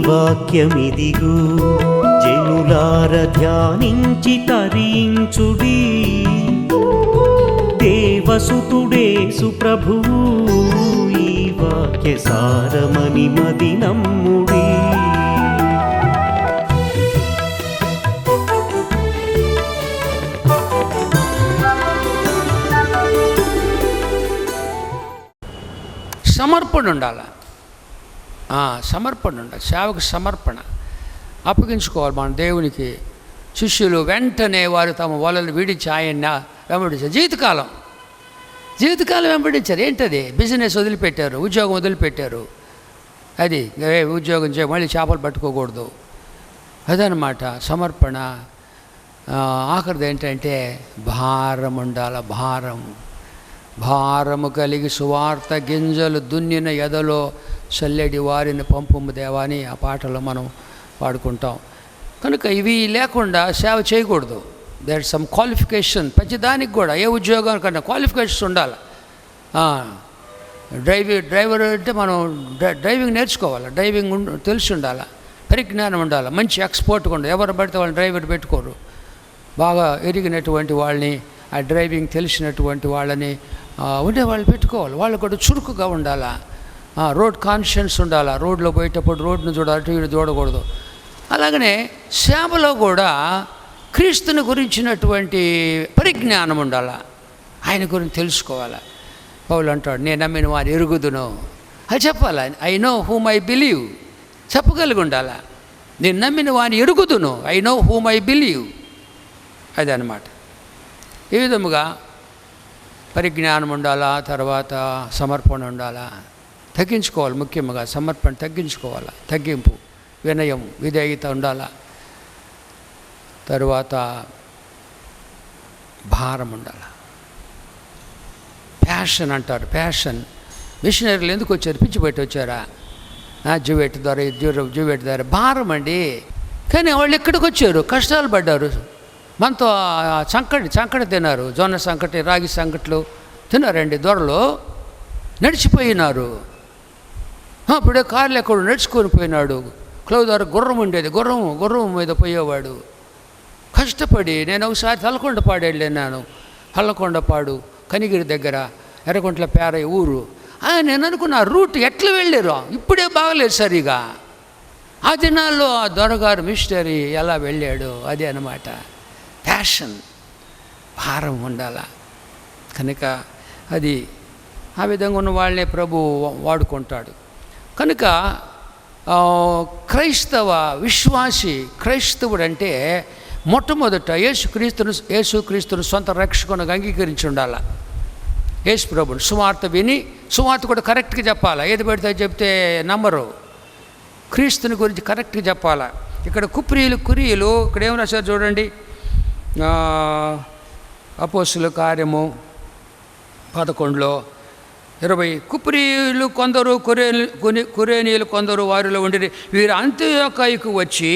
వాక్యమిదిగు జనులార ధ్యానించి తరించుడి. దేవసుతుడేసు ప్రభువు ఈ వాక్య సారమని మది నమ్ముడి. సమర్పణ ఉండాలి, సమర్పణ ఉండాలి, సేవకు సమర్పణ అప్పగించుకోవాలి మన దేవునికి. శిష్యులు వెంటనే వారు తమ వలలు విడిచి ఆయన వెంబడించారు. జీవితకాలం వెంబడించారు. ఏంటది? బిజినెస్ వదిలిపెట్టారు, ఉద్యోగం వదిలిపెట్టారు. అది ఉద్యోగం చేయ మళ్ళీ చేపలు పట్టుకోకూడదు, అదనమాట సమర్పణ. ఆఖరిది ఏంటంటే భారం ఉండాలి. భారము కలిగి సువార్త గింజలు దున్నిన ఎదలో చల్లెడి వారిని పంపుము దేవా అని ఆ పాటలో మనం పాడుకుంటాం. కనుక ఇవి లేకుండా సేవ చేయకూడదు. There some qualification. ప్రతిదానికి కూడా ఏ ఉద్యోగానికన్నా క్వాలిఫికేషన్స్ ఉండాలి. డ్రైవర్ అంటే మనం డ్రైవింగ్ నేర్చుకోవాలి, డ్రైవింగ్ తెలిసి ఉండాలి, పరిజ్ఞానం ఉండాలి, మంచి ఎక్స్పర్ట్గా ఉండాలి. ఎవరు పడితే వాళ్ళని డ్రైవర్ పెట్టుకోరు. బాగా ఎరిగినటువంటి వాళ్ళని, ఆ డ్రైవింగ్ తెలిసినటువంటి వాళ్ళని ఉండేవాళ్ళు పెట్టుకోవాలి. వాళ్ళు కూడా చురుకుగా ఉండాలా, రోడ్ కాన్షియన్స్ ఉండాలా. రోడ్లో పోయేటప్పుడు రోడ్ను చూడాలి, అటు ఇటు చూడకూడదు. అలాగనే సేవలో కూడా క్రీస్తుని గురించినటువంటి పరిజ్ఞానం ఉండాలా, ఆయన గురించి తెలుసుకోవాలా. పౌలు అంటాడు, నేను నమ్మిన వారు ఎరుగుదును, అది చెప్పాలా. I know whom I believe చెప్పగలిగి ఉండాలా. నేను నమ్మిన వారిని ఎరుగుదును, I know whom I believe, అది అన్నమాట. ఈ విధముగా పరిజ్ఞానం ఉండాలా, తర్వాత సమర్పణ ఉండాలా, తగ్గించుకోవాలి. ముఖ్యంగా సమర్పణ తగ్గించుకోవాలా, తగ్గింపు, వినయం, విధేయత ఉండాలా. తరువాత భారం ఉండాలి. ప్యాషన్ అంటారు. ప్యాషన్. మిషనరీలు ఎందుకు వచ్చారు? పిచ్చిపెట్టి వచ్చారా? జువేట్ ద్వారా భారం అండి. కానీ వాళ్ళు ఎక్కడికి వచ్చారు? కష్టాలు పడ్డారు. మనతో సంకటి తిన్నారు, జొన్న సంకటి, రాగి సంకట్లు తిన్నారండి. దొరలు నడిచిపోయినారు. అప్పుడే కార్లు ఎక్కడ నడుచుకొని పోయినాడు. క్లవ్ ద్వారా గుర్రం ఉండేది, గుర్రం మీద పోయేవాడు. కష్టపడి నేను ఒకసారి తలకొండపాడు వెళ్ళాను. తలకొండపాడు కనిగిరి దగ్గర ఎర్రగుంట్ల పేరయ్య ఊరు. నేను అనుకున్న రూట్ ఎట్లా వెళ్ళారు, ఇప్పుడే బాగలేదు సరిగా. ఆ దినాల్లో ఆ దొరగారు మిషనరీ ఎలా వెళ్ళాడు, అదే అన్నమాట. ప్యాషన్, భారం ఉండాల. కనుక అది ఆ విధంగా ఉన్న వాళ్ళనే ప్రభు వాడుకుంటాడు. కనుక క్రైస్తవ విశ్వాసి, క్రైస్తవుడు అంటే మొట్టమొదట యేసుక్రీస్తును సొంత రక్షకునిగా అంగీకరించి ఉండాలి. యేసు ప్రభుని సువార్త విని, సువార్త కూడా కరెక్ట్గా చెప్పాలా. ఏది పడితే చెప్తే నమ్మరు. క్రీస్తుని గురించి కరెక్ట్గా చెప్పాలా. ఇక్కడ కురియలు ఇక్కడ ఏం రాశారు చూడండి. అపోస్తుల కార్యము 11:20 కుప్రీయులు కొందరు కురేనీయులు కొందరు వారిలో ఉండి వీరు అంత్యోకయకు వచ్చి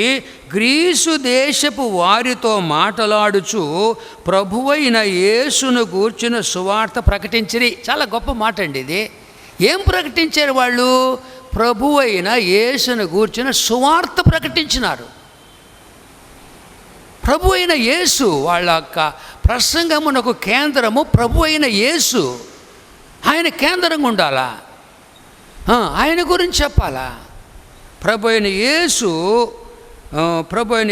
గ్రీసు దేశపు వారితో మాట్లాడుచు ప్రభువైన యేసును గూర్చిన సువార్త ప్రకటించిరి. చాలా గొప్ప మాట అండి ఇది. ఏం ప్రకటించారు వాళ్ళు? ప్రభువైన యేసును గూర్చిన సువార్త ప్రకటించినారు. ప్రభు అయిన యేసు వాళ్ళ యొక్క ప్రసంగమునకు కేంద్రము ప్రభు అయిన యేసు. ఆయన కేంద్రంగా ఉండాలా, ఆయన గురించి చెప్పాలా. ప్రభు అయిన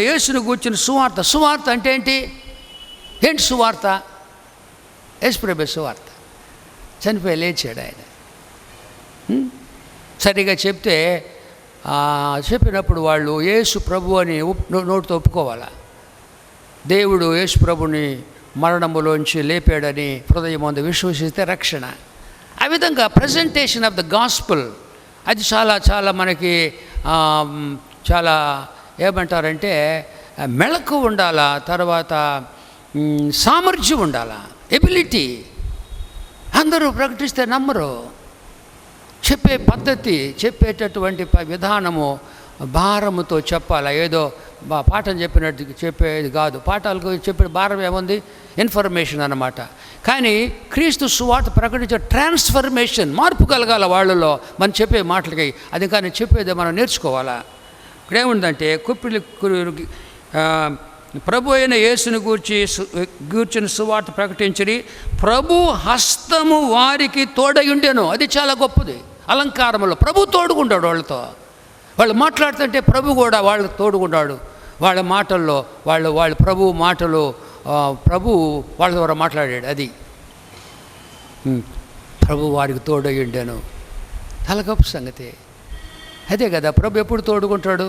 యేసును కూర్చుని సువార్త అంటే ఏంటి సువార్త? యేసు ప్రభు సువార్త. చనిపోయి లేచాడు ఆయన. సరిగా చెప్తే చెప్పినప్పుడు వాళ్ళు యేసు ప్రభు అని నోటితో ఒప్పుకోవాలా. దేవుడు యేసు ప్రభుని మరణములోంచి లేపాడని హృదయమందు విశ్వసిస్తే రక్షణ. ఆ విధంగా ప్రజెంటేషన్ ఆఫ్ ద గాస్పుల్ అది చాలా చాలా మనకి చాలా ఏమంటారంటే మెళకు ఉండాలా. తర్వాత సామర్థ్యం ఉండాలా, ఎబిలిటీ. అందరూ ప్రకటిస్తే నమ్మరు. చెప్పే పద్ధతి, చెప్పేటటువంటి విధానము భారముతో చెప్పాలా. ఏదో పాఠం చెప్పినట్టు చెప్పేది కాదు. పాఠాలకు చెప్పే భారం ఏముంది? ఇన్ఫర్మేషన్ అన్నమాట. కానీ క్రీస్తు సువార్త ప్రకటించే ట్రాన్స్ఫర్మేషన్, మార్పు కలగాల వాళ్ళలో మనం చెప్పే మాటలకి. అది కానీ చెప్పేది మనం నేర్చుకోవాలా. ఇక్కడ ఏముందంటే ప్రభు అయిన యేసుని గూర్చిన సువార్త ప్రకటించి ప్రభు హస్తము వారికి తోడయుండెను. అది చాలా గొప్పది. అలంకారములో ప్రభు తోడుకుంటాడు వాళ్ళతో. వాళ్ళు మాట్లాడుతుంటే ప్రభు కూడా వాళ్ళకి తోడుకుంటాడు. వాళ్ళ మాటల్లో వాళ్ళ ప్రభు మాటలు ప్రభు వాళ్ళ ద్వారా మాట్లాడాడు. అది ప్రభు వారికి తోడయుండెను. చాలా గొప్ప సంగతి. అదే కదా, ప్రభు ఎప్పుడు తోడుకుంటాడు?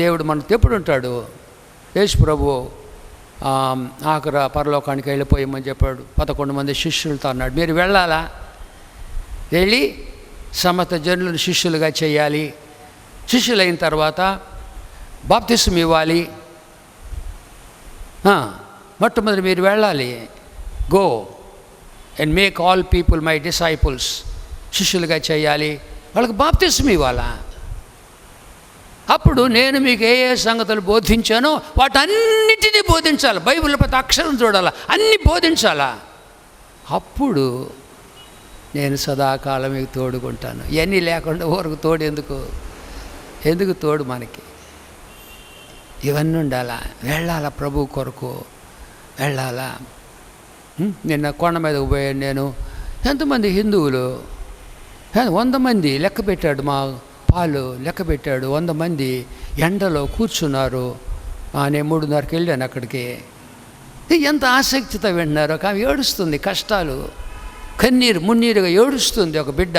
దేవుడు మనతో ఎప్పుడు ఉంటాడు? యేసు ప్రభు ఆఖరి పరలోకానికి వెళ్ళిపోయామని చెప్పాడు. 11 మంది శిష్యులతో అన్నాడు, మీరు వెళ్ళాలా, వెళ్ళి సమస్త జనులను శిష్యులుగా చేయాలి, శిష్యులైన తర్వాత బాప్తిసం ఇవ్వాలి, మొట్టమొదటి మీరు వెళ్ళాలి, go and make all people my disciples, శిష్యులుగా చేయాలి, వాళ్ళకి బాప్తిసం ఇవ్వాలా. అప్పుడు నేను మీకు ఏ ఏ సంగతులు బోధించానో వాటన్నిటినీ బోధించాలి. బైబిల్ ప్రతి అక్షరం చూడాలా, అన్నీ బోధించాలా. అప్పుడు నేను సదాకాలం మీకు తోడుకుంటాను. ఇవన్నీ లేకుండా ఊరకు తోడు ఎందుకు తోడు మనకి? ఇవన్నీ ఉండాలా, వెళ్ళాలా, ప్రభు కొరకు వెళ్ళాలా. నిన్న కొండ మీదకు పోయాను నేను. ఎంతమంది హిందువులు, 100 మంది లెక్క పెట్టాడు, మా పాలు లెక్క పెట్టాడు. 100 మంది ఎండలో కూర్చున్నారు. నేను 3:30కి వెళ్ళాను అక్కడికి. ఎంత ఆసక్తితో వింటున్నారు. కానీ ఏడుస్తుంది, కష్టాలు, కన్నీరు మున్నీరుగా ఏడుస్తుంది ఒక బిడ్డ.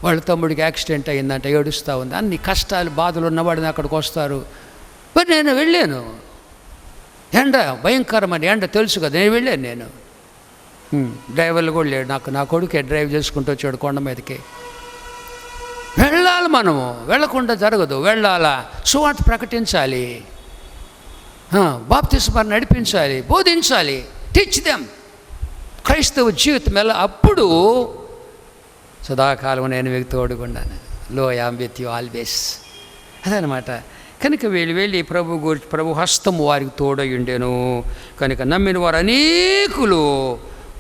వాళ్ళ తమ్ముడికి యాక్సిడెంట్ అయిందంట, ఏడుస్తూ ఉంది. అన్ని కష్టాలు బాధలు ఉన్నవాడిని అక్కడికి వస్తారు. మరి నేను వెళ్ళాను. ఎండ భయంకరమైన ఎండ తెలుసు కదా, నేను వెళ్ళాను. నేను డ్రైవర్లు కూడా లేడు, నా కొడుకే డ్రైవ్ చేసుకుంటూ వచ్చాడు కొండ మీదకి. వెళ్ళాలి, మనము వెళ్ళకుండా జరగదు. వెళ్ళాలా, సువార్త ప్రకటించాలి, బాప్తిస్మాన్ని నడిపించాలి, బోధించాలి, టీచ్ దెమ్ క్రైస్తవ జీవితం ఎలా. అప్పుడు సదాకాలం నేను మీకు తోడుకున్నాను, లో యామ్ విత్ యు ఆల్వేస్. అదనమాట. కనుక వెళ్ళి ప్రభు హస్తము వారికి తోడయుండెను. కనుక నమ్మిన వారు అనేకులు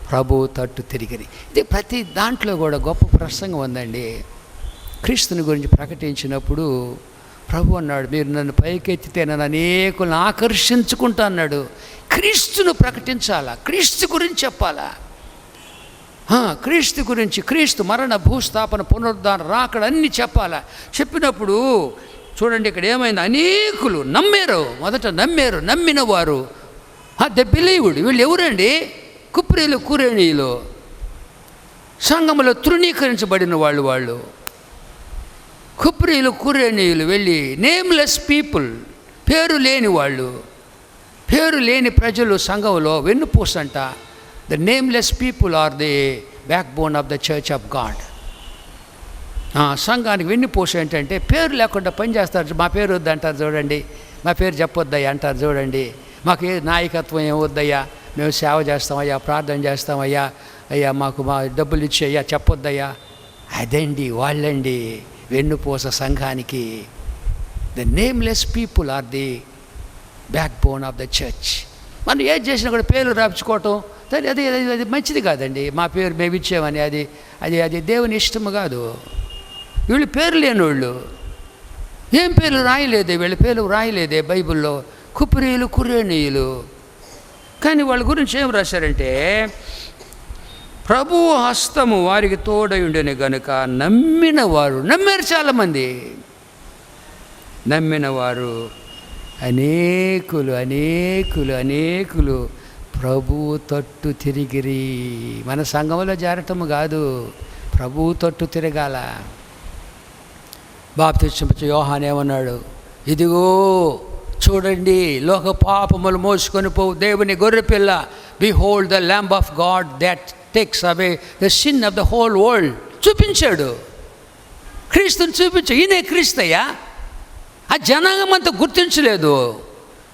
ప్రభు తట్టు తిరిగిరి. ఇది ప్రతి దాంట్లో కూడా గొప్ప ప్రసంగం ఉందండి. క్రీస్తుని గురించి ప్రకటించినప్పుడు ప్రభు అన్నాడు, మీరు నన్ను పైకెత్తితే నన్ను అనేకులను ఆకర్షించుకుంటా అన్నాడు. క్రీస్తును ప్రకటించాలా, క్రీస్తు గురించి చెప్పాలా, క్రీస్తు గురించి, క్రీస్తు మరణ భూస్థాపన పునరుద్ధారణ రాకడ అన్నీ చెప్పాలా. చెప్పినప్పుడు చూడండి ఇక్కడ ఏమైంది, అనేకులు నమ్మారు. మొదట నమ్మిన వారు, ద బిలీవ్డ్. వీళ్ళు ఎవరండి? కుప్రీలు, కురేణీలు, సంఘములో తృణీకరించబడిన వాళ్ళు కుప్రీలు, కురేణీయులు వెళ్ళి నేమ్లెస్ పీపుల్, పేరు లేని వాళ్ళు, పేరు లేని ప్రజలు సంఘంలో వెన్నుపూసంట. The nameless people are the backbone of the church of God. సంఘానికి వెన్నుపూస ఏంటంటే పేరు లేకుండా పనిచేస్తారు. మా పేరు వద్దంటారు చూడండి, మా పేరు చెప్పొద్దయ్యా అంటారు చూడండి. మాకు ఏ నాయకత్వం ఏం వద్దయ్యా, మేము సేవ చేస్తామయ్యా, ప్రార్థన చేస్తామయ్యా, అయ్యా మాకు మా డబ్బులు ఇచ్చేయ్యా చెప్పొద్దయ్యా. అదండి వాళ్ళండి వెన్నుపూస సంఘానికి. The nameless people are the backbone of the church. మనం ఏది చేసినా కూడా పేర్లు రాపించుకోవటం అది మంచిది కాదండి. మా పేరు మేము ఇచ్చామని అది దేవుని ఇష్టము కాదు. వీళ్ళు పేరు లేనివాళ్ళు, ఏం పేర్లు రాయలేదే, వీళ్ళ పేర్లు రాయలేదే బైబిల్లో. కుప్రీలు, కురేణీయులు. కానీ వాళ్ళ గురించి ఏం రాశారంటే, ప్రభు హస్తము వారికి తోడై ఉండేను గనుక నమ్మారు. చాలామంది నమ్మిన వారు అనేకులు ప్రభు తట్టు తిరిగిరి. మన సంఘంలో చేరటము కాదు, ప్రభు తట్టు తిరగాల. బాప్తిస్మం యోహాను ఏమన్నాడు, ఇదిగో చూడండి లోక పాపములు మోసుకొని పోవు దేవుని గొర్రెపిల్ల, behold the lamb of God that takes away the sin of the whole world. చూపించాడు, క్రీస్తుని చూపించాడు. ఈయనే క్రీస్తయ్యా. ఆ జనాంగం అంతా గుర్తించలేదు.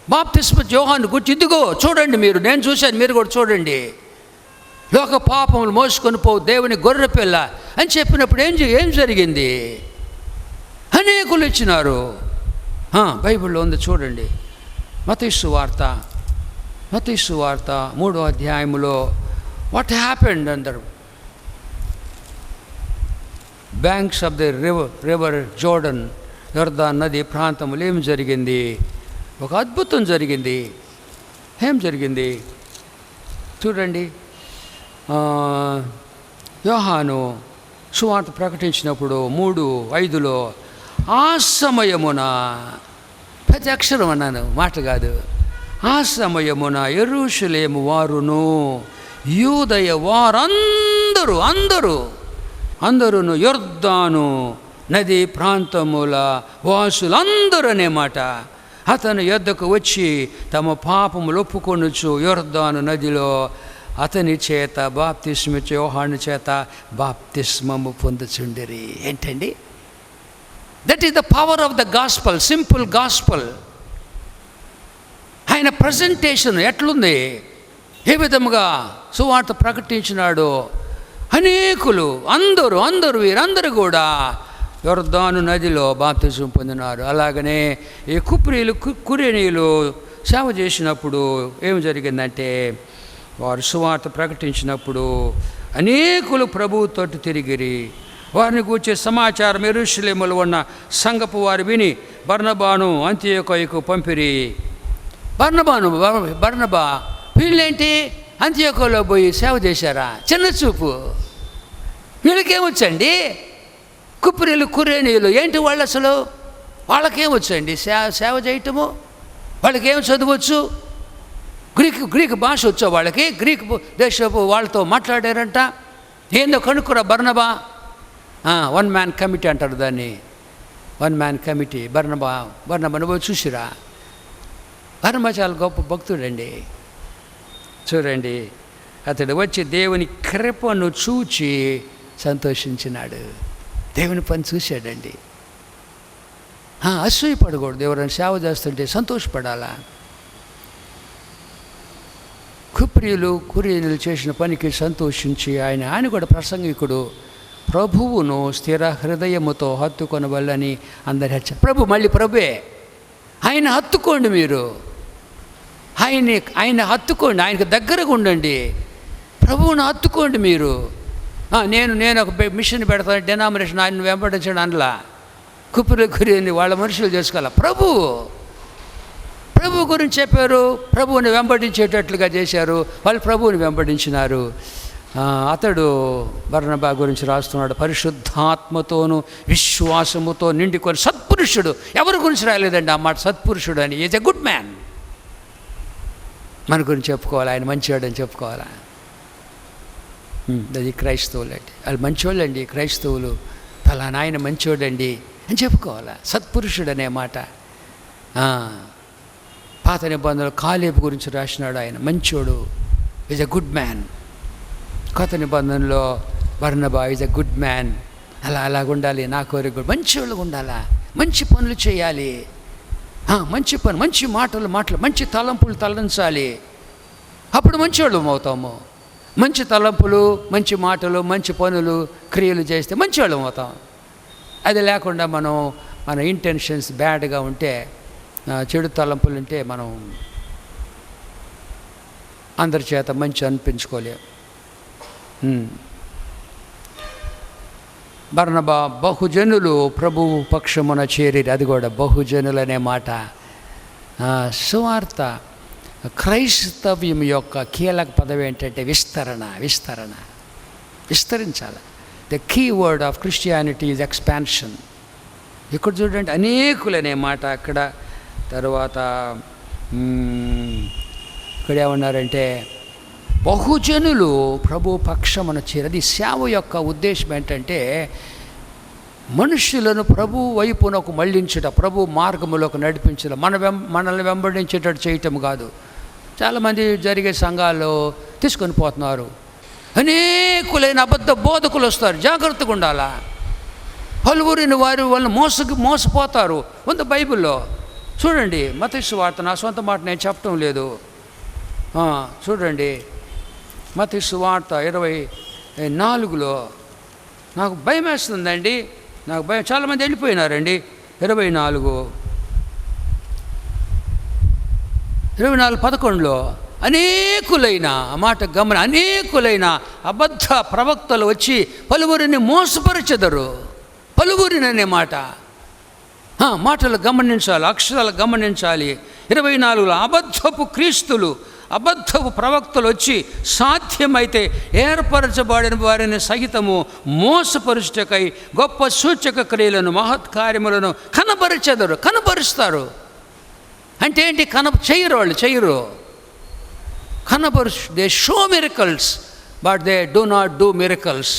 బాప్తిస్మం యోహాను గుర్తి, ఇదిగో చూడండి మీరు, నేను చూశాను, మీరు కూడా చూడండి, లోక పాపములు మోసుకొని పోవు దేవుని గొర్రెపిల్ల అని చెప్పినప్పుడు ఏం జరిగింది? అనేకులు ఇచ్చినారు. బైబిల్లో ఉంది చూడండి, మత్తయి సువార్త 3వ అధ్యాయములో వాట్ హ్యాపెండ్ అందరు banks of the river Jordan. యొర్దాను నది ప్రాంతంలో ఏం జరిగింది? ఒక అద్భుతం జరిగింది. ఏం జరిగింది చూడండి. యోహాను సువార్త ప్రకటించినప్పుడు 3:5 ఆ సమయమున, ప్రతి అక్షరం అన్నాను, మాట కాదు, ఆ సమయమున యెరూషలేము వారును యూదయ వారందరూ యొర్దాను నది ప్రాంతముల వాసులందరూ అనే మాట అతని యొద్దకు వచ్చి తమ పాపములు ఒప్పుకొనుచు యొర్దాను నదిలో అతని చేత బాప్తిస్మిచ్చు యోహాను చేత బాప్తిస్మము పొందుచుండిరి. ఏంటండి? That is the power of the gospel, simple gospel. ఆయన ప్రజెంటేషన్ ఎట్లుంది, ఏ విధముగా సువార్త ప్రకటించినాడు. అనేకులు అందరూ వీరందరూ కూడా యొర్దాను నదిలో బాప్తిజం పొందినారు. అలాగనే ఈ కురేనీయులు సేవ చేసినప్పుడు ఏం జరిగిందంటే, వారు సువార్త ప్రకటించినప్పుడు అనేకులు ప్రభువుతో తిరిగిరి. వారిని గూర్చే సమాచారం యెరూషలేములో ఉన్న సంఘపు వారు విని బర్నబాను అంతియోకయకు పంపిరి. బర్నబా వీళ్ళేంటి అంతియోకలో పోయి సేవ చేశారా? చిన్న చూపు. వీళ్ళకేమొచ్చండి? కురేనీయులు ఏంటి వాళ్ళు? అసలు వాళ్ళకేమొచ్చండి సేవ చేయటము? వాళ్ళకేం చదవచ్చు? గ్రీక్ భాష వచ్చో వాళ్ళకి? గ్రీక్ దేశపు వాళ్ళతో మాట్లాడారంట. ఏందో కనుక్కురా బర్నబా. 1 మ్యాన్ కమిటీ అంటారు దాన్ని, 1 మ్యాన్ కమిటీ. బర్నబాను పోయి చూసిరా. బర్నబా చాలా గొప్ప భక్తుడండి. చూడండి, అతడు వచ్చి దేవుని కృపను చూచి సంతోషించినాడు. దేవుని పని చూశాడండి. అసూయపడకూడదు. ఎవరైనా సేవ చేస్తుంటే సంతోషపడాలా. కురేనీయులు చేసిన పనికి సంతోషించి ఆయన కూడా ప్రసంగికుడు. ప్రభువును స్థిర హృదయముతో హత్తుకొనవల్లని అందరి మళ్ళీ ప్రభువే. ఆయన హత్తుకోండి, మీరు ఆయన హత్తుకోండి, ఆయనకు దగ్గరగా ఉండండి. ప్రభువును హత్తుకోండి మీరు. నేను ఒక మిషన్ పెడతాను, డెనామినేషన్ ఆయన వెంబడించడం అనలా. కురేని వాళ్ళ మనుషులు చేసుకోవాలా. ప్రభు గురించి చెప్పారు, ప్రభువుని వెంబడించేటట్లుగా చేశారు. వాళ్ళు ప్రభువుని వెంబడించినారు. అతడు బర్నబా గురించి రాస్తున్నాడు, పరిశుద్ధాత్మతోను విశ్వాసముతో నిండుకొని సత్పురుషుడు. ఎవరి గురించి రాలేదండి ఆ మాట? సత్పురుషుడు అని. Is a good man. మన గురించి చెప్పుకోవాలి, ఆయన మంచివాడు అని చెప్పుకోవాలా. అది క్రైస్తవులు అండి, వాళ్ళు మంచివాళ్ళు అండి. క్రైస్తవులు ఫలానా ఆయన మంచివాడండి అని చెప్పుకోవాలా. సత్పురుషుడు అనే మాట. పాత నిబంధనలు కాలేబు గురించి రాసినాడు, ఆయన మంచోడు, ఈజ్ ఎ గుడ్ మ్యాన్. కొత్త నిబంధనలో బర్నబా ఈజ్ ఎ గుడ్ మ్యాన్. అలాగ ఉండాలి. నా కోరిక కూడా మంచి వాళ్ళు ఉండాలా. మంచి పనులు చేయాలి. మంచి పని, మంచి మాటలు మంచి తలంపులు తలంచాలి. అప్పుడు మంచివాళ్ళం అవుతాము. మంచి తలంపులు, మంచి మాటలు, మంచి పనులు, క్రియలు చేస్తే మంచివాళ్ళం అవుతాం. అది లేకుండా మన ఇంటెన్షన్స్ బ్యాడ్గా ఉంటే, చెడు తలంపులు ఉంటే మనం అందరి చేత మంచి అనిపించుకోలేం. బర్నబా బహుజనులు ప్రభువు పక్షమున చేరి, అది కూడా బహుజనులు అనే మాట. సువార్త క్రైస్తవ్యం యొక్క కీలక పదవి ఏంటంటే విస్తరించాలి. The keyword of Christianity is expansion. ఇక్కడ చూడండి, అనేకులనే మాట. అక్కడ తర్వాత ఇక్కడ ఏమన్నారంటే బహుజనులు ప్రభు పక్షమున చేరి. అది సేవ యొక్క ఉద్దేశం ఏంటంటే మనుషులను ప్రభు వైపునకు మళ్ళించుట, ప్రభు మార్గములోకి నడిపించడం, మనల్ని వెంబడించేటట్టు చేయటం కాదు. చాలామంది జరిగే సంఘాల్లో తీసుకొని పోతున్నారు. అనేకులైన అబద్ధ బోధకులు వస్తారు, జాగ్రత్తగా ఉండాలా. పలువురిని వాళ్ళని మోసపోతారు. ఉంది బైబిల్లో చూడండి. మత్తయి సువార్త, నా సొంత మాట నేను చెప్పటం లేదు, చూడండి. మత్తయి సువార్త 24లో నాకు భయం వేస్తుందండి. నాకు భయం. చాలామంది వెళ్ళిపోయినారండి. 24:11 అనేకులైన మాట అనేకులైన అబద్ధ ప్రవక్తలు వచ్చి పలువురిని మోసపరచెదరు. పలువురిని అనే మాట. మాటలు గమనించాలి, అక్షరాలు గమనించాలి. 24 అబద్ధపు క్రీస్తులు, అబద్ధపు ప్రవక్తలు వచ్చి సాధ్యమైతే ఏర్పరచబడిన వారిని సహితము మోసపరుచుటకై గొప్ప సూచక క్రియలను మహత్కార్యములను కనబరుస్తారు. అంటే ఏంటి? చేయరు, వాళ్ళు చేయరు. They show miracles but they do not do miracles.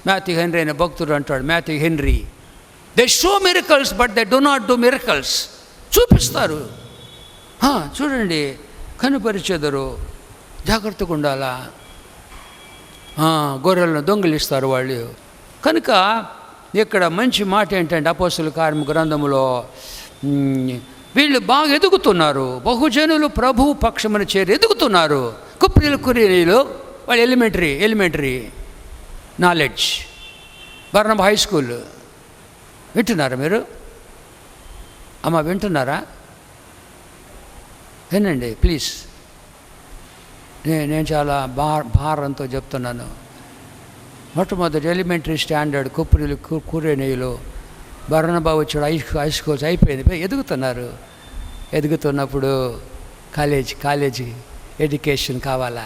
Matthew henry అనే భక్తుడు అంటాడు, Matthew henry, they show miracles but they do not do miracles. చూపిస్తారు, చూడండి, కనుపరిచెదరు, జాగ్రత్తగా ఉండాలా. గొర్రెలను దొంగిలిస్తారు వాళ్ళు. కనుక ఇక్కడ మంచి మాట ఏంటంటే అపోస్తలుల కార్యము గ్రంథములో వీళ్ళు బాగా ఎదుగుతున్నారు. బహుజనులు ప్రభువు పక్షమున చేరి ఎదుగుతున్నారు. కుప్రీలు వాళ్ళు ఎలిమెంటరీ నాలెడ్జ్. బర్నబా హై స్కూల్ వింటున్నారా మీరు? అమ్మ వింటున్నారా? వినండి ప్లీజ్. నేను చాలా భారంతో చెప్తున్నాను. మొట్టమొదటి ఎలిమెంటరీ స్టాండర్డ్ కురేనీయులు బర్నబా వచ్చాడు, హై స్కూల్స్ అయిపోయింది, ఎదుగుతున్నారు. ఎదుగుతున్నప్పుడు కాలేజీ ఎడ్యుకేషన్ కావాలా,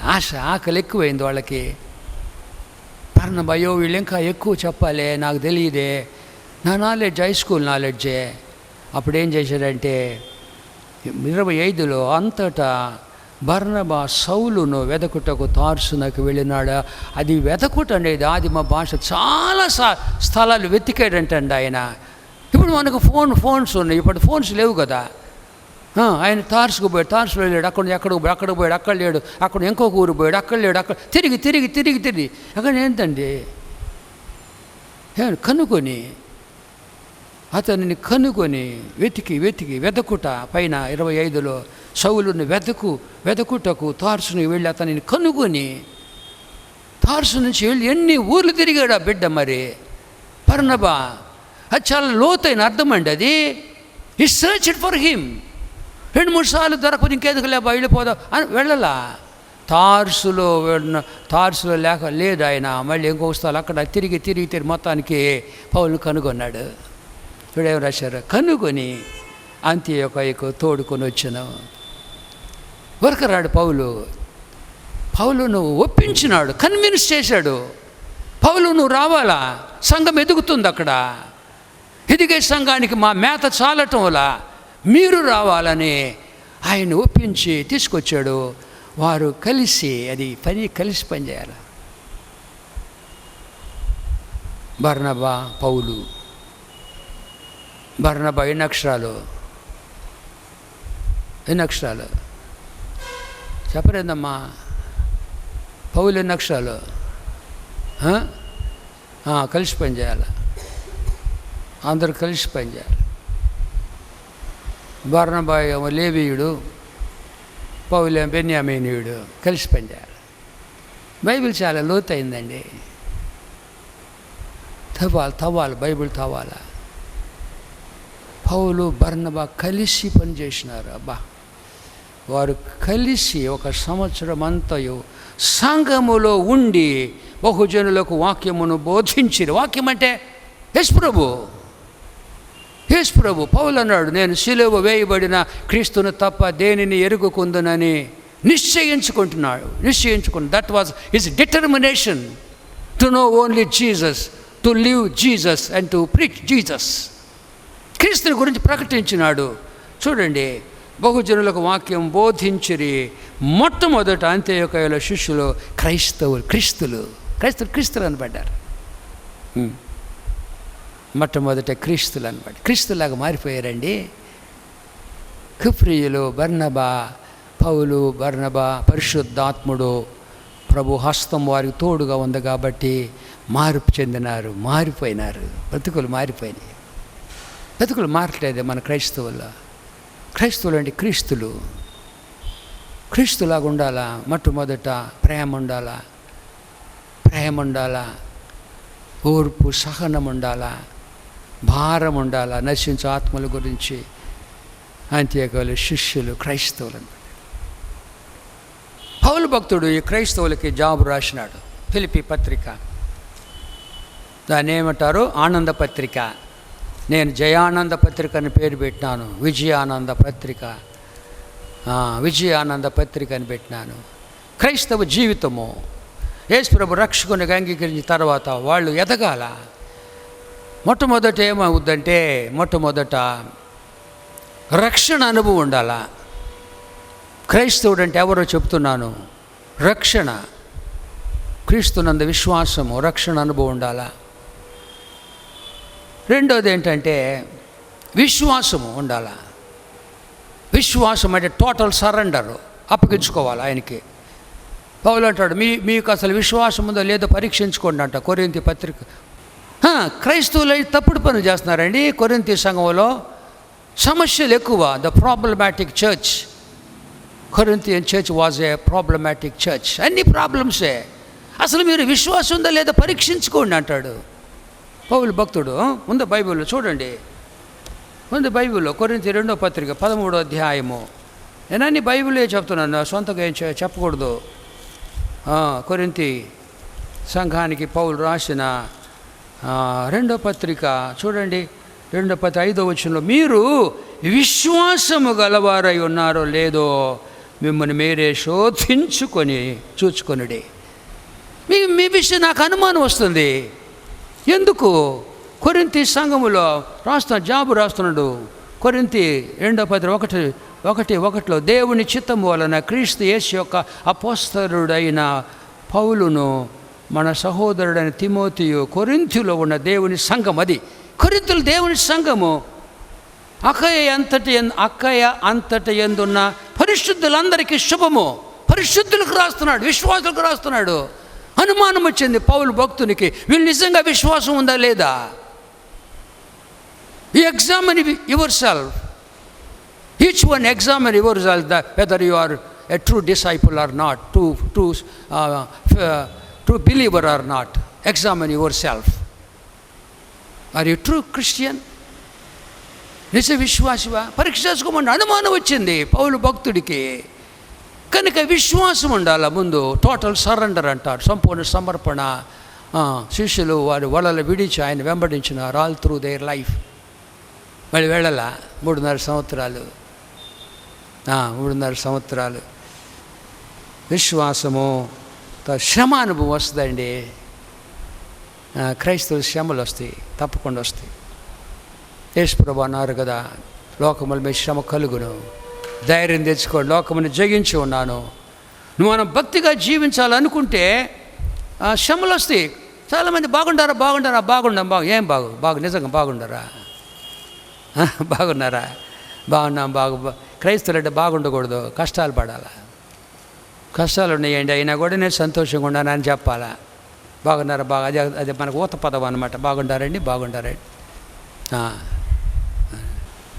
ఆకలి ఎక్కువైంది వాళ్ళకి. బర్నబా, అయ్యో వీళ్ళు ఇంకా ఎక్కువ చెప్పాలి, నాకు తెలియదే, నా నాలెడ్జ్ హై స్కూల్ నాలెడ్జే. అప్పుడు ఏం చేశాడంటే 25లో అంతటా బర్నబా సౌలును వెదకుటకు తార్సునకు వెళ్ళినాడు. అది వెదకుట అనేది ఆదిమ భాష. చాలా స్థలాలు వెతికాడంటండి ఆయన. ఇప్పుడు మనకు ఫోన్స్ ఉన్నాయి, ఇప్పుడు ఫోన్స్ లేవు కదా. ఆయన తార్సుకు పోయాడు, తార్సులో వెళ్ళాడు, అక్కడికి పోయాడు, అక్కడ లేడు, అక్కడ ఇంకొక ఊరు పోయాడు, అక్కడ లేడు, అక్కడ తిరిగి అక్కడ ఏంటండి కనుక్కొని, అతనిని కనుక్కొని వెదకుట పైన 25లో సౌలుని వెదకుటకు తార్సునికి వెళ్ళి అతనిని కనుగొని తార్సు నుంచి వెళ్ళి ఎన్ని ఊర్లు తిరిగాడు ఆ బిడ్డ. మరి బర్నబా, అది చాలా లోతైన అర్థం అండి అది. హి సర్చ్డ్ ఫర్ హిమ్. 2-3 సార్లు దొరకదు, ఇంకెందుకు లేబా వెళ్ళిపోదాం అని వెళ్ళలా. తార్సులో లేదు ఆయన. మళ్ళీ ఇంకొక స్థలం అక్కడ తిరిగి మొత్తానికి పౌలుని కనుగొన్నాడు. చూడేం రాశారు, కనుగొని అంతియోకయకు తోడుకొని వచ్చాను. వరకరాడు పౌలును ఒప్పించినాడు, కన్విన్స్ చేశాడు. పౌలు నువ్వు రావాలా, సంఘం ఎదుగుతుంది అక్కడ, ఎదిగే సంఘానికి మా మేత చాలటం వల్ల మీరు రావాలని ఆయన ఒప్పించి తీసుకొచ్చాడు. వారు కలిసి కలిసి పనిచేయాలి. బర్నబా పౌలు. బర్నబా ఎన్ని అక్షరాలు చెప్పరేందమ్మా? పౌలు ఎన్ని అక్షరాలు? కలిసి పనిచేయాలి, అందరూ కలిసి పనిచేయాలి. బర్నబా ఏమో లేవీయుడు, పౌలు ఏమో బెన్యామీనీయుడు, కలిసి పనిచేయాలి. బైబిల్ చాలా లోతైందండి. తవ్వాలి బైబిల్ తవ్వాలా. పౌలు బర్నబా కలిసి పనిచేసినారు. అబ్బా, వారు కలిసి 1 సంవత్సరం అంతయు సంఘములో ఉండి బహుజనులకు వాక్యమును బోధించిరి. వాక్యం అంటే యేసు ప్రభు. పౌలు అన్నాడు, నేను సిలువ వేయబడిన క్రీస్తును తప్ప దేనిని ఎరుగుకుందునని నిశ్చయించుకుంటున్నాడు. That was his determination to know only Jesus, to live Jesus and to preach Jesus. క్రీస్తుని గురించి ప్రకటించినాడు. చూడండి, బహుజనులకు వాక్యం బోధించిరి. మొట్టమొదట అంత్యోకయలో శిష్యులు క్రీస్తులు అనబడ్డారు. మొట్టమొదట క్రీస్తులు అనబడ్డారు. క్రీస్తులాగా మారిపోయారండి. కుప్రీయులు పౌలు బర్నబా పరిశుద్ధాత్ముడు ప్రభు హస్తం వారికి తోడుగా ఉంది కాబట్టి మార్పు చెందినారు, మారిపోయినారు. బ్రతుకులు మారిపోయినాయి. బ్రతుకులు మారట్లేదే మన క్రైస్తవులు అంటే క్రీస్తులాగా ఉండాలా. మొట్టమొదట ప్రేమ ఉండాలా, ఓర్పు సహనం ఉండాలా, భారం ఉండాలా, నశించు ఆత్మల గురించి. అంత్యోకయలో శిష్యులు క్రైస్తవులు. పౌలు భక్తుడు ఈ క్రైస్తవులకి జాబు రాసినాడు. ఫిలిప్పీ పత్రిక, దాన్ని ఏమంటారు? ఆనంద పత్రిక. నేను జయానంద పత్రిక అని పేరు పెట్టినాను. విజయానంద పత్రిక, విజయానంద పత్రిక అని పెట్టినాను. క్రైస్తవ జీవితము యేసు ప్రభు రక్షకునిగా అంగీకరించిన తర్వాత వాళ్ళు ఎదగాల. మొట్టమొదట ఏమవుద్దంటే, మొట్టమొదట రక్షణ అనుభవం ఉండాలా. క్రైస్తవుడు అంటే ఎవరో చెప్తున్నాను, రక్షణ, క్రీస్తునందు విశ్వాసము, రక్షణ అనుభవం ఉండాలా. రెండోది ఏంటంటే విశ్వాసము ఉండాలా. విశ్వాసం అంటే టోటల్ సరెండర్, అప్పగించుకోవాలి ఆయనకి. పౌలు అంటాడు, మీకు అసలు విశ్వాసం ఉందో లేదో పరీక్షించుకోండి అంట కొరింథీ పత్రిక. క్రైస్తవులు తప్పుడు పనులు చేస్తున్నారండి. కొరింథీ సంఘంలో సమస్యలు ఎక్కువ. The problematic church, Corinthian church was a problematic church. అన్ని ప్రాబ్లమ్సే. అసలు మీరు విశ్వాసం ఉందో లేదో పరీక్షించుకోండి అంటాడు పౌలు భక్తుడు. ముందు బైబిల్లో చూడండి, ముందు బైబిల్లో కొరింథీ 2వ పత్రిక 13వ అధ్యాయము. నేను అన్ని బైబిలే చెప్తున్నాను, సొంతగా ఏం చెప్పకూడదు. కొరింథీ సంఘానికి పౌలు రాసిన 2వ పత్రిక చూడండి, 2వ పత్రిక 5వ వచనంలో, మీరు విశ్వాసము గలవారై ఉన్నారో లేదో మిమ్మల్ని మీరే శోధించుకొని చూచుకొనుడి. మీ విషయం నాకు అనుమానం వస్తుంది. ఎందుకు? కొరింథీ సంఘములో జాబు రాస్తున్నాడు. కొరింథీ 2వ పత్రిక 1:1 దేవుని చిత్తము వలన క్రీస్తు యేసు యొక్క అపోస్తలుడైన పౌలును మన సహోదరుడైన తిమోతియు కొరింథీలో ఉన్న దేవుని సంఘం. అది కొరింథీలు దేవుని సంఘము. అక్కయ అంతటి యందున్న పరిశుద్ధులందరికీ శుభము. పరిశుద్ధులకు రాస్తున్నాడు, విశ్వాసులకు రాస్తున్నాడు. అనుమానం వచ్చింది పౌలు భక్తునికి, వీళ్ళు నిజంగా విశ్వాసం ఉందా లేదా. You examine yourself, each one examine yourself whether you are a true disciple or not, true believer or not. Examine yourself. Are you true Christian? నిజ విశ్వాసవా? పరీక్ష చేసుకోమని అనుమానం వచ్చింది పౌలు భక్తుడికి. కనుక విశ్వాసం ఉండాలి ముందు. టోటల్ సరెండర్ అంటారు, సంపూర్ణ సమర్పణ. శిష్యులు వారి వలలు విడిచి ఆయన వెంబడించినారు ఆల్ త్రూ దేర్ లైఫ్. మళ్ళీ వెళ్ళాల 3.5 సంవత్సరాలు, 3.5 సంవత్సరాలు విశ్వాసము. శ్రమ అనుభవం వస్తుందండి. క్రైస్తవ శ్రమలు వస్తాయి, తప్పకుండా వస్తాయి. యేసు ప్రభు అన్నారు కదా, లోకముల మీద శ్రమ కలుగును, ధైర్యం తెచ్చుకోండి, లోకముని జయించి ఉన్నాను. నువ్వు మనం భక్తిగా జీవించాలనుకుంటే శ్రమలు వస్తాయి. చాలామంది బాగుండాం. ఏం బాగు నిజంగా బాగుండరా? బాగున్నారా? బాగున్నాం. క్రైస్తవులు అంటే బాగుండకూడదు, కష్టాలు పడాలా. కష్టాలు ఉన్నాయండి, అయినా కూడా నేను సంతోషంగా ఉన్నానని చెప్పాలా. బాగున్నారా? అదే మనకు ఊత పదం అనమాట. బాగుండారండి.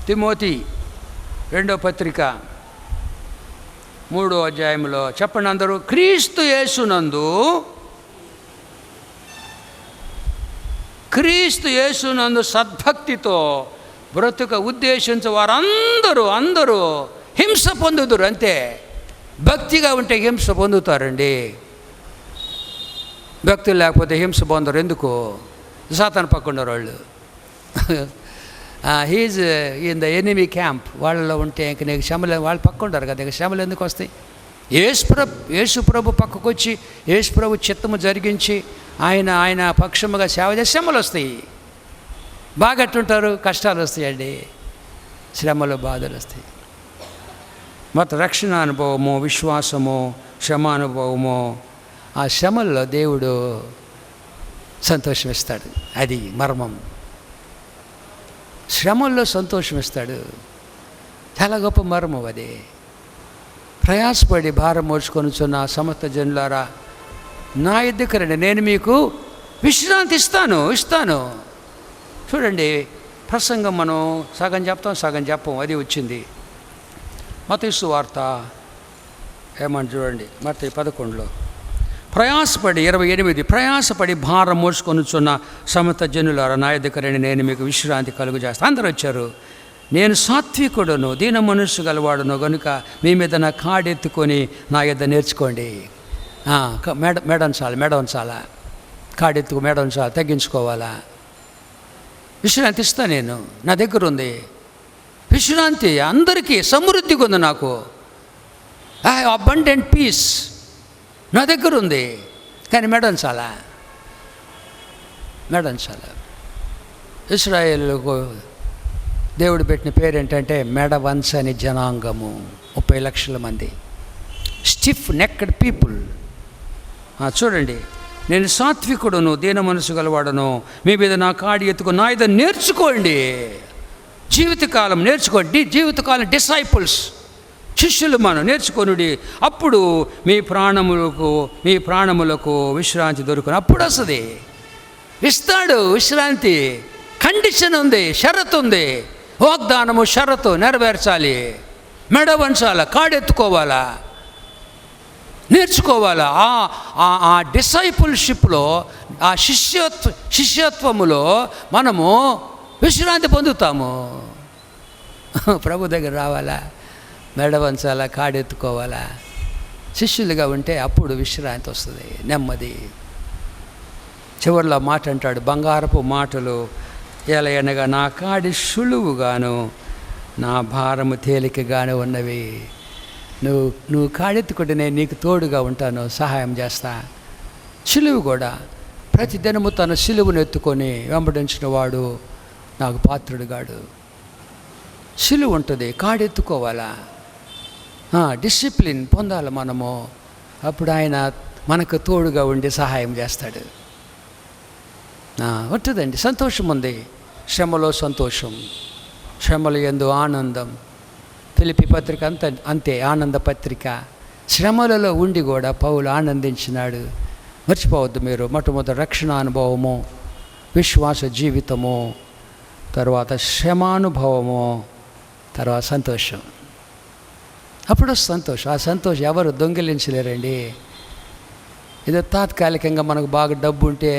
తిమోతి 2వ పత్రిక 3వ అధ్యాయంలో చెప్పండి అందరూ. క్రీస్తు యేసునందు సద్భక్తితో బ్రతుక ఉద్దేశించే వారందరూ హింస పొందుదురు. అంతే. భక్తిగా ఉంటే హింస పొందుతారండి. భక్తి లేకపోతే హింస పొందరు. ఎందుకు? సాతాను పక్కన్నారు వాళ్ళు. He's in the enemy camp. వాళ్ళలో ఉంటే ఇంక నీకు శ్రమలు, వాళ్ళు పక్క ఉంటారు కదా, ఇక శ్రమలు ఎందుకు వస్తాయి? యేసు ప్రభు పక్కకు వచ్చి యేసు ప్రభు చిత్తము జరిగించి ఆయన పక్షముగా సేవ చేసి శ్రమలు వస్తాయి. బాగట్టుంటారు, కష్టాలు వస్తాయండి, శ్రమలు, బాధలు వస్తాయి. మొత్తం రక్షణ అనుభవము, విశ్వాసము, శ్రమానుభవము. ఆ శ్రమల్లో దేవుడు సంతోషం ఇస్తాడు. అది మర్మం. శ్రమల్లో సంతోషం ఇస్తాడు. చాలా గొప్ప మర్మం అది. ప్రయాసపడి భారం మోసుకొనుచున్న సమస్త జనులారా నా యొద్దకు రండి, నేను మీకు విశ్రాంతి ఇస్తాను. చూడండి, ప్రసంగం మనం సగం చెప్తాం, సగం చెప్పం. అది వచ్చింది మత్తయి సువార్త ఏమని చూడండి, మత్తయి 11లో ప్రయాసపడి 28 ప్రయాసపడి భారం మోసుకొనుచున్న సమస్త జనులారా నా యొద్దకు రండి, నేను మీకు విశ్రాంతి కలుగజేస్తాను. అందరూ వచ్చారు. నేను సాత్వికుడును, దీన మనస్సు గలవాడును కనుక మీ మీద నా కాడెత్తుకొని నా యొద్ద నేర్చుకోండి. మెడ ఉంచాలా, కాడెత్తుకు మెడ ఉంచాలా, తగ్గించుకోవాలా. విశ్రాంతి ఇస్తా, నేను నా దగ్గర ఉంది విశ్రాంతి, అందరికీ సమృద్ధిగా ఉంది. నాకు అబండెంట్ పీస్ నా దగ్గర ఉంది. కానీ మెడంచాలా. ఇశ్రాయేలుకు దేవుడు పెట్టిన పేరు ఏంటంటే మెడవంచని జనాంగము. 30 లక్షల మంది స్టిఫ్ నెక్డ్ పీపుల్. చూడండి, నేను సాత్వికుడును, దీన మనసు గలవాడను, మీ మీద నా కాడి ఎత్తుకు నా ఇది నేర్చుకోండి. జీవితకాలం నేర్చుకోండి. జీవితకాలం డిసైపుల్స్, శిష్యులు మనం నేర్చుకొనుడి, అప్పుడు మీ ప్రాణములకు విశ్రాంతి దొరుకును. అప్పుడు వస్తుంది, ఇస్తాడు విశ్రాంతి. కండిషన్ ఉంది, షరతు ఉంది. వాగ్దానము షరతు నెరవేర్చాలి. మెడ వంచాలా, కాడెత్తుకోవాలా, నేర్చుకోవాలా. ఆ డిసైపుల్షిప్లో, ఆ శిష్యత్వములో మనము విశ్రాంతి పొందుతాము. ప్రభు దగ్గర రావాలా, మెడ వంచాలా, కాడెత్తుకోవాలా. శిష్యులుగా ఉంటే అప్పుడు విశ్రాంతి వస్తుంది, నెమ్మది. చివరిలో మాట అంటాడు, బంగారపు మాటలు ఎలా అనగా నా కాడి సులువుగాను నా భారము తేలికగాను ఉన్నవి. నువ్వు కాడెత్తుకుంటే నేను నీకు తోడుగా ఉంటాను, సహాయం చేస్తా. సిలువు కూడా ప్రతి దినము తన సిలువును ఎత్తుకొని వెంబడించిన వాడు నాకు పాత్రుడుగాడు. సిలువు ఉంటుంది, కాడెత్తుకోవాలా, డిసిప్లిన్ పొందాలి మనము. అప్పుడు ఆయన మనకు తోడుగా ఉండి సహాయం చేస్తాడు. ఉంటుందండి, సంతోషం ఉంది. శ్రమలో సంతోషం, శ్రమలు యందు ఆనందం. ఫిలిప్పీ పత్రిక అంతే, ఆనంద పత్రిక. శ్రమలలో ఉండి కూడా పౌలు ఆనందించినాడు. మర్చిపోవద్దు మీరు. మొట్టమొదటి రక్షణ అనుభవము, విశ్వాస జీవితము, తర్వాత శ్రమానుభవము, తర్వాత సంతోషం. అప్పుడు సంతోషం. ఆ సంతోషం ఎవరు దొంగిలించలేరండి. ఏదో తాత్కాలికంగా మనకు బాగా డబ్బు ఉంటే,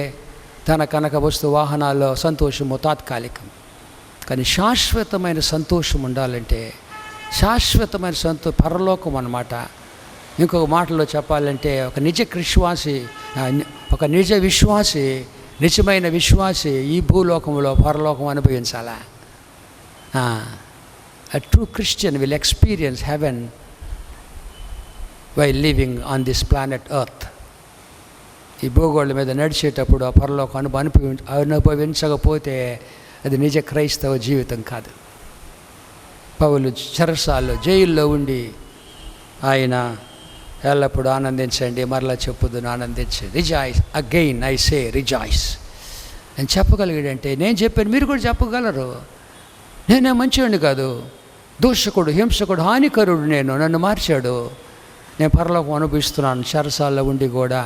ధన కనక వస్తు వాహనాల్లో సంతోషము తాత్కాలికం. కానీ శాశ్వతమైన సంతోషం ఉండాలంటే, శాశ్వతమైన పరలోకం అన్నమాట. ఇంకొక మాటలో చెప్పాలంటే, ఒక నిజ విశ్వాసి, నిజమైన విశ్వాసి ఈ భూలోకంలో పరలోకం అనుభవించాలా. A true Christian will experience heaven while living on this planet earth. ఈ భూగోళం మీద నడిచేటప్పుడు ఆ పరలోకం అనుభవించకపోతే అది నిజ క్రైస్తవ జీవితం కాదు. పౌలు చెరసాల్లో, జైల్లో ఉండి ఆయన ఎల్లప్పుడూ ఆనందించండి, మరలా చెప్పుదును ఆనందించండి. Rejoice, again I say rejoice అని చెప్పగలిగాడంటే, నేను చెప్పాను మీరు కూడా చెప్పగలరు. నేనే మంచివాడిని కాదు, దూషకుడు, హింసకుడు, హానికరుడు, నన్ను మార్చాడు, నేను పరలోకం అనుభవిస్తున్నాను చెరసాల్లో ఉండి కూడా.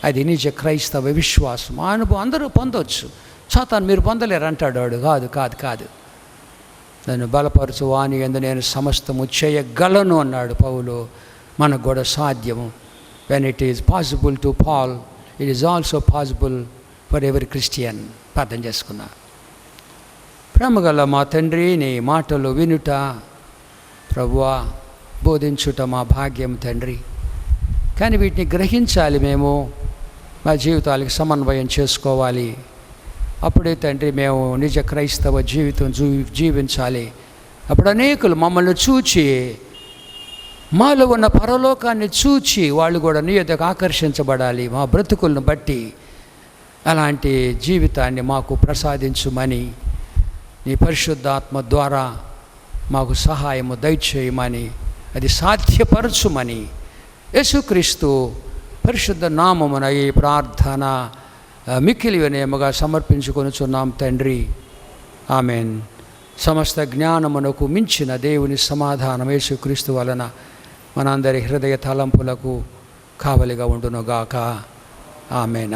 అది నిజ క్రైస్తవ విశ్వాసం. ఆ అనుభవం అందరూ పొందవచ్చు. సాతాను మీరు పొందలేరు అంటాడు వాడు. కాదు, నన్ను బలపరచు వాని యందు నేను సమస్తము చేయగలను అన్నాడు పౌలు. మనకు కూడా సాధ్యము. When it is possible to Paul, it is also possible for every Christian. ప్రార్థన చేసుకున్నా. ప్రేమగల మా తండ్రి, నీ మాటలు వినుట ప్రభువా, బోధించుట మా భాగ్యం తండ్రి. కానీ వీటిని గ్రహించాలి, మేము మా జీవితాలకి సమన్వయం చేసుకోవాలి. అప్పుడే తండ్రి మేము నిజ క్రైస్తవ జీవితం జీవించాలి. అప్పుడు అనేకులు మమ్మల్ని చూచి, మాలో ఉన్న పరలోకాన్ని చూచి వాళ్ళు కూడా నీ యొద్దకు ఆకర్షించబడాలి. మా బ్రతుకులను బట్టి అలాంటి జీవితాన్ని మాకు ప్రసాదించుమని, నీ పరిశుద్ధాత్మ ద్వారా మాకు సహాయము దయచేయమని, అది సాధ్యపరచుమని యేసుక్రీస్తు పరిశుద్ధ నామమున ఈ ప్రార్థన మిక్కిలి వినయముగా సమర్పించుకొనుచున్నాం తండ్రి. ఆమెన్. సమస్త జ్ఞానమునకు మించిన దేవుని సమాధానం యేసుక్రీస్తు వలన మనందరి హృదయ తలంపులకు కావలిగా ఉండునుగాక. ఆమెన్.